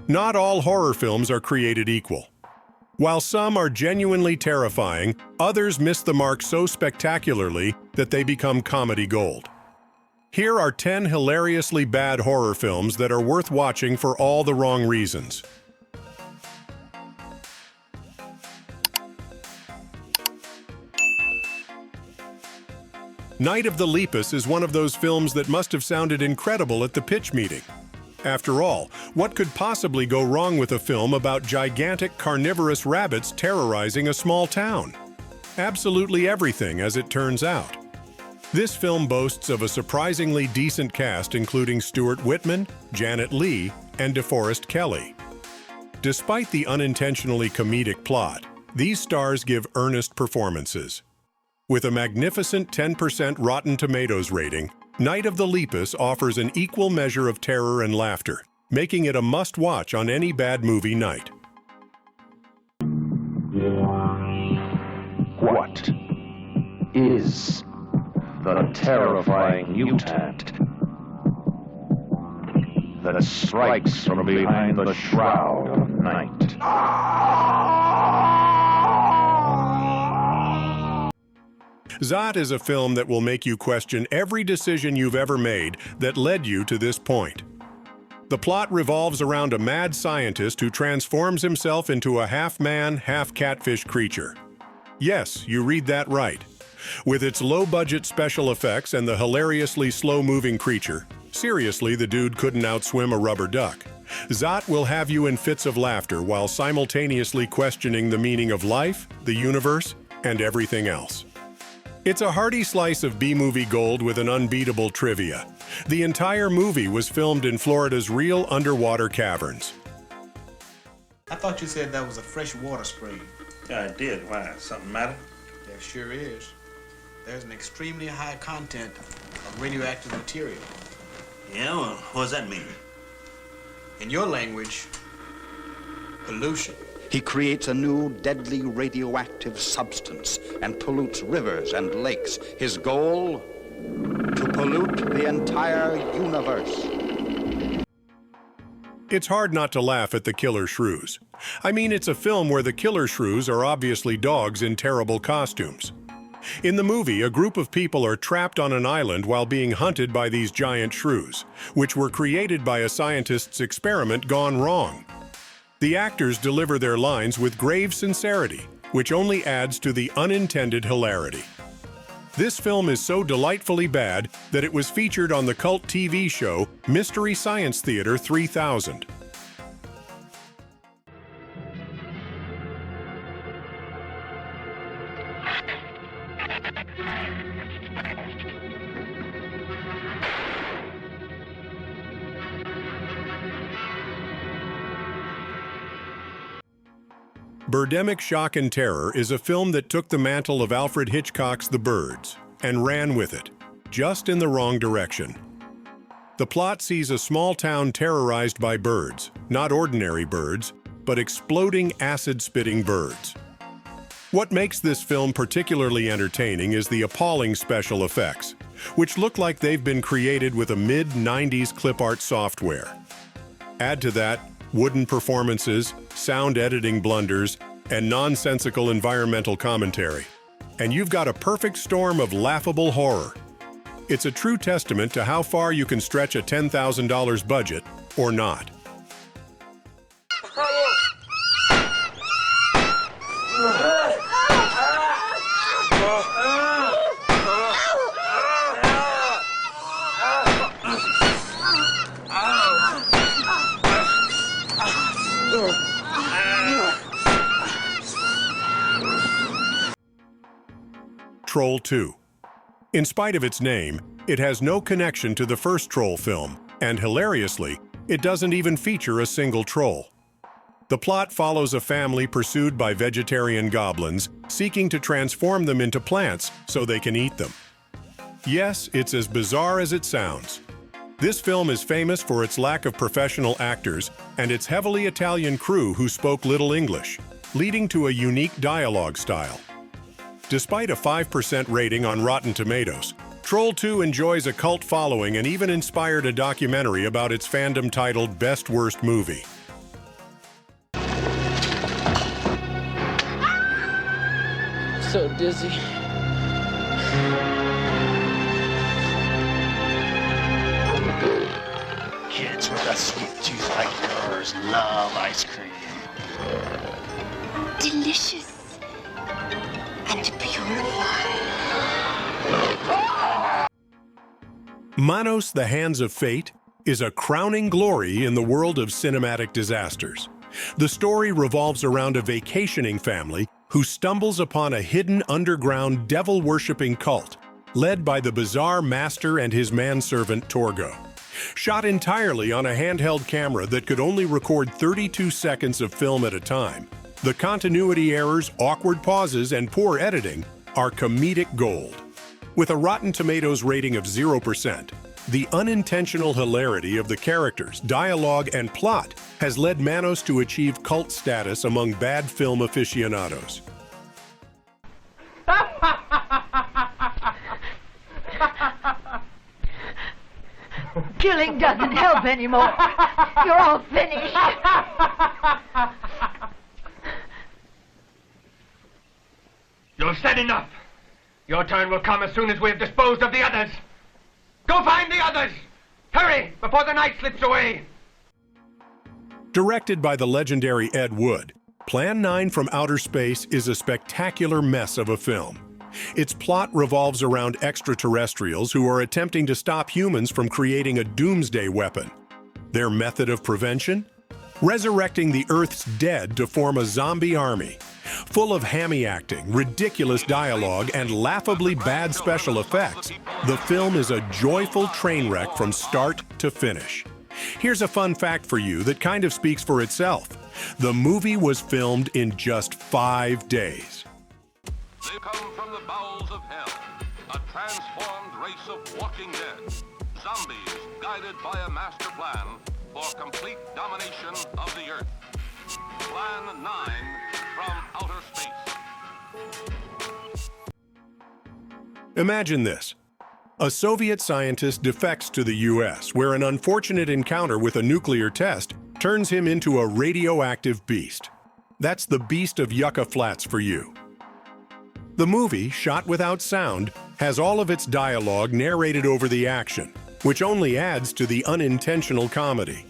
Not all horror films are created equal. While some are genuinely terrifying, others miss the mark so spectacularly that they become comedy gold. Here are 10 hilariously bad horror films that are worth watching for all the wrong reasons. Night of the Lepus is one of those films that must have sounded incredible at the pitch meeting. After all, what could possibly go wrong with a film about gigantic carnivorous rabbits terrorizing a small town? Absolutely everything, as it turns out. This film boasts of a surprisingly decent cast including Stuart Whitman, Janet Leigh, and DeForest Kelley. Despite the unintentionally comedic plot, these stars give earnest performances. With a magnificent 10% Rotten Tomatoes rating, Night of the Lepus offers an equal measure of terror and laughter, making it a must-watch on any bad movie night. What is the terrifying mutant that strikes from behind the shroud of night? Zot is a film that will make you question every decision you've ever made that led you to this point. The plot revolves around a mad scientist who transforms himself into a half-man, half-catfish creature. Yes, you read that right. With its low-budget special effects and the hilariously slow-moving creature, seriously, the dude couldn't outswim a rubber duck. Zot will have you in fits of laughter while simultaneously questioning the meaning of life, the universe, and everything else. It's a hearty slice of B-movie gold with an unbeatable trivia. The entire movie was filmed in Florida's real underwater caverns. I thought you said that was a freshwater spring. Yeah, I did. Why? Something matter? There sure is. There's an extremely high content of radioactive material. Yeah, well, what does that mean? In your language, pollution. He creates a new deadly radioactive substance and pollutes rivers and lakes. His goal? To pollute the entire universe. It's hard not to laugh at the killer shrews. I mean, it's a film where the killer shrews are obviously dogs in terrible costumes. In the movie, a group of people are trapped on an island while being hunted by these giant shrews, which were created by a scientist's experiment gone wrong. The actors deliver their lines with grave sincerity, which only adds to the unintended hilarity. This film is so delightfully bad that it was featured on the cult TV show Mystery Science Theater 3000. Birdemic Shock and Terror is a film that took the mantle of Alfred Hitchcock's The Birds and ran with it, just in the wrong direction. The plot sees a small town terrorized by birds, not ordinary birds, but exploding acid-spitting birds. What makes this film particularly entertaining is the appalling special effects, which look like they've been created with a mid-90s clip art software. Add to that wooden performances, sound editing blunders, and nonsensical environmental commentary, and you've got a perfect storm of laughable horror. It's a true testament to how far you can stretch a $10,000 budget, or not. Troll 2. In spite of its name, it has no connection to the first Troll film, and hilariously, it doesn't even feature a single troll. The plot follows a family pursued by vegetarian goblins, seeking to transform them into plants so they can eat them. Yes, it's as bizarre as it sounds. This film is famous for its lack of professional actors and its heavily Italian crew who spoke little English, leading to a unique dialogue style. Despite a 5% rating on Rotten Tomatoes, Troll 2 enjoys a cult following and even inspired a documentary about its fandom titled Best Worst Movie. so dizzy. Kids with a sweet tooth like yours love ice cream. Delicious and purifying. Manos, the Hands of Fate, is a crowning glory in the world of cinematic disasters. The story revolves around a vacationing family who stumbles upon a hidden underground devil-worshipping cult led by the bizarre master and his manservant Torgo. Shot entirely on a handheld camera that could only record 32 seconds of film at a time, the continuity errors, awkward pauses, and poor editing are comedic gold. With a Rotten Tomatoes rating of 0%, the unintentional hilarity of the characters, dialogue, and plot has led Manos to achieve cult status among bad film aficionados. Killing doesn't help anymore. You're all finished. You've said enough. Your turn will come as soon as we have disposed of the others. Go find the others! Hurry, before the night slips away! Directed by the legendary Ed Wood, Plan 9 from Outer Space is a spectacular mess of a film. Its plot revolves around extraterrestrials who are attempting to stop humans from creating a doomsday weapon. Their method of prevention? Resurrecting the Earth's dead to form a zombie army. Full of hammy acting, ridiculous dialogue, and laughably bad special effects, the film is a joyful train wreck from start to finish. Here's a fun fact for you that kind of speaks for itself. The movie was filmed in just 5 days. They come from the bowels of hell, a transformed race of walking dead, zombies guided by a master plan for complete domination of the Earth. Plan 9 from Outer Space. Imagine this. A Soviet scientist defects to the US, where an unfortunate encounter with a nuclear test turns him into a radioactive beast. That's the Beast of Yucca Flats for you. The movie, shot without sound, has all of its dialogue narrated over the action, which only adds to the unintentional comedy.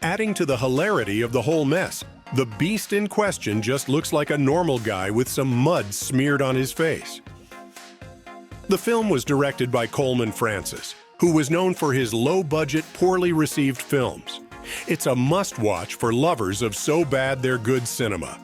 Adding to the hilarity of the whole mess, the beast in question just looks like a normal guy with some mud smeared on his face. The film was directed by Coleman Francis, who was known for his low-budget, poorly received films. It's a must-watch for lovers of so bad they're good cinema.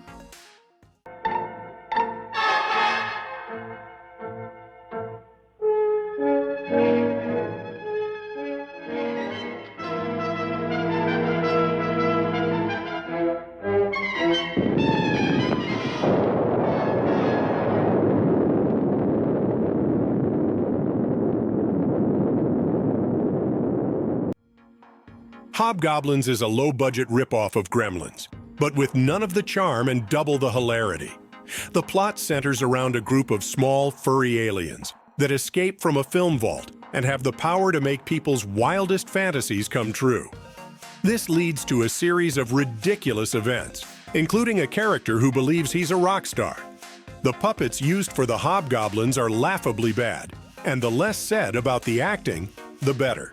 Hobgoblins is a low-budget ripoff of Gremlins, but with none of the charm and double the hilarity. The plot centers around a group of small, furry aliens that escape from a film vault and have the power to make people's wildest fantasies come true. This leads to a series of ridiculous events, including a character who believes he's a rock star. The puppets used for the Hobgoblins are laughably bad, and the less said about the acting, the better.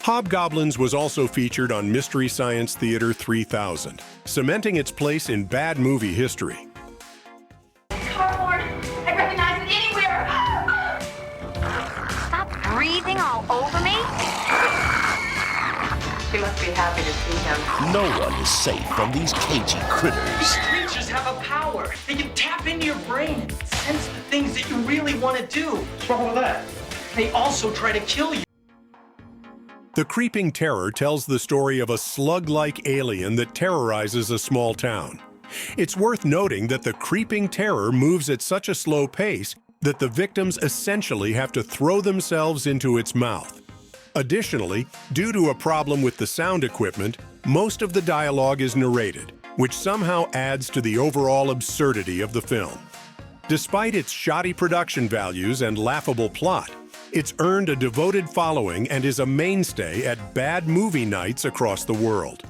Hobgoblins was also featured on Mystery Science Theater 3000, cementing its place in bad movie history. Cardboard! I recognize it anywhere! Stop breathing all over me! She must be happy to see him. No one is safe from these cagey critters. These creatures have a power. They can tap into your brain and sense the things that you really want to do. What's wrong with that? They also try to kill you. The Creeping Terror tells the story of a slug-like alien that terrorizes a small town. It's worth noting that the Creeping Terror moves at such a slow pace that the victims essentially have to throw themselves into its mouth. Additionally, due to a problem with the sound equipment, most of the dialogue is narrated, which somehow adds to the overall absurdity of the film. Despite its shoddy production values and laughable plot, it's earned a devoted following and is a mainstay at bad movie nights across the world.